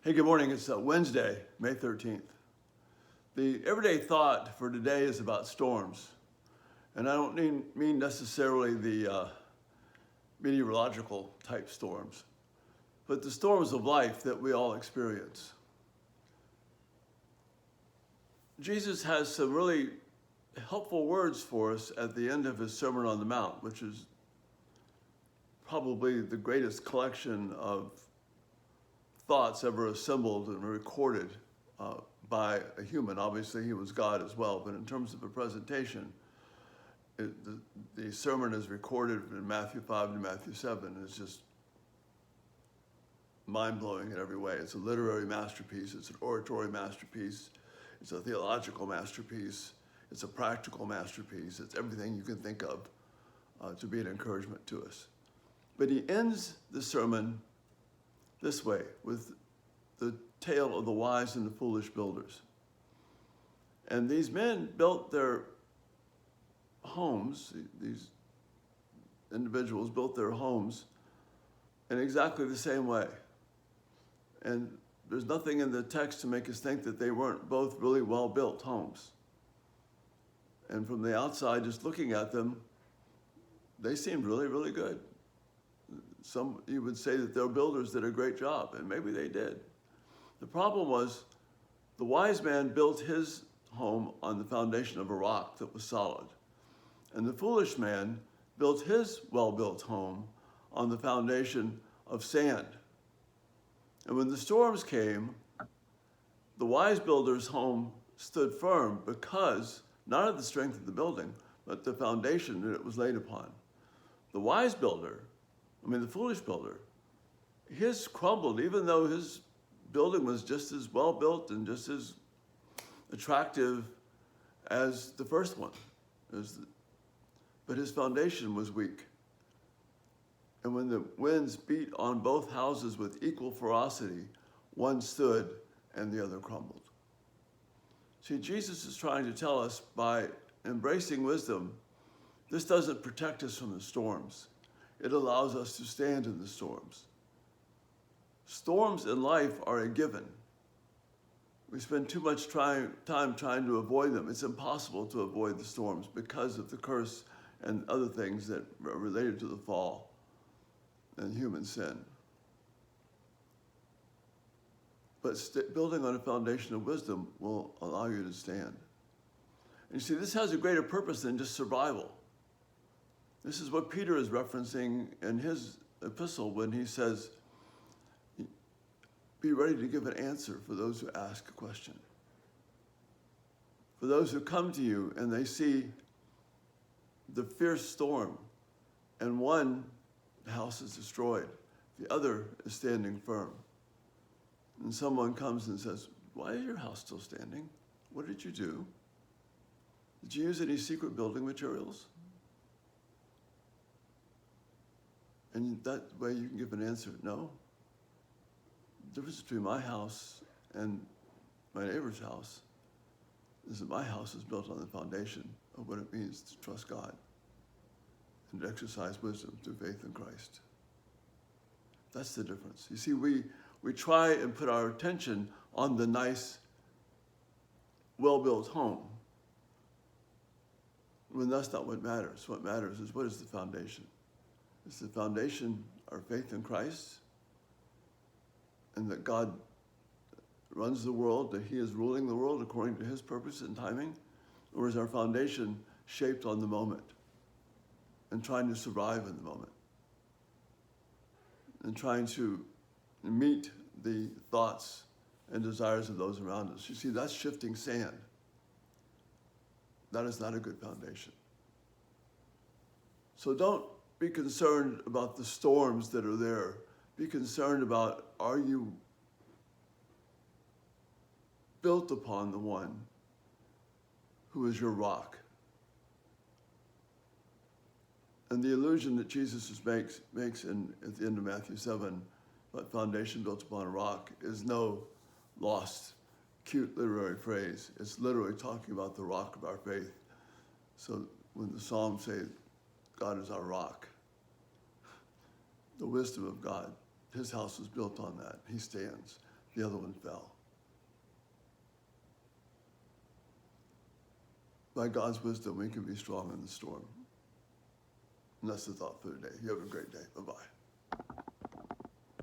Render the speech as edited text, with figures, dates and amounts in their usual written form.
Hey, good morning. It's Wednesday, May 13th. The everyday thought for today is about storms. And I don't mean necessarily the meteorological type storms, but the storms of life that we all experience. Jesus has some really helpful words for us at the end of his Sermon on the Mount, which is probably the greatest collection of thoughts ever assembled and recorded by a human. Obviously, he was God as well, but in terms of a presentation, the sermon is recorded in Matthew 5 and Matthew 7. It's just mind-blowing in every way. It's a literary masterpiece. It's an oratory masterpiece. It's a theological masterpiece. It's a practical masterpiece. It's everything you can think of to be an encouragement to us. But he ends the sermon this way, with the tale of the wise and the foolish builders. And these men built their homes, these individuals built their homes in exactly the same way. And there's nothing in the text to make us think that they weren't both really well-built homes. And from the outside, just looking at them, they seemed really, really good. Some, you would say that their builders did a great job, and maybe they did. The problem was the wise man built his home on the foundation of a rock that was solid. And the foolish man built his well-built home on the foundation of sand. And when the storms came, the wise builder's home stood firm because not of the strength of the building, but the foundation that it was laid upon. The foolish builder, his crumbled, even though his building was just as well built and just as attractive as the first one. But his foundation was weak. And when the winds beat on both houses with equal ferocity, one stood and the other crumbled. See, Jesus is trying to tell us by embracing wisdom, this doesn't protect us from the storms. It allows us to stand in the storms. Storms in life are a given. We spend too much time trying to avoid them. It's impossible to avoid the storms because of the curse and other things that are related to the fall and human sin. But building on a foundation of wisdom will allow you to stand. And you see, this has a greater purpose than just survival. This is what Peter is referencing in his epistle when he says, be ready to give an answer for those who ask a question. For those who come to you and they see the fierce storm, and one house is destroyed, the other is standing firm. And someone comes and says, why is your house still standing? What did you do? Did you use any secret building materials? And that way you can give an answer, no. The difference between my house and my neighbor's house is that my house is built on the foundation of what it means to trust God and to exercise wisdom through faith in Christ. That's the difference. You see, we try and put our attention on the nice, well-built home, when that's not what matters. What matters is, what is the foundation? Is the foundation our faith in Christ, and that God runs the world, that he is ruling the world according to his purpose and timing? Or is our foundation shaped on the moment and trying to survive in the moment and trying to meet the thoughts and desires of those around us? You see, that's shifting sand. That is not a good foundation. So don't be concerned about the storms that are there. Be concerned about, are you built upon the one who is your rock? And the allusion that Jesus makes at the end of Matthew 7, that foundation built upon a rock, is no lost, cute literary phrase. It's literally talking about the rock of our faith. So when the Psalms say, God is our rock, the wisdom of God, his house is built on that. He stands. The other one fell. By God's wisdom, we can be strong in the storm. And that's the thought for today. You have a great day. Bye-bye.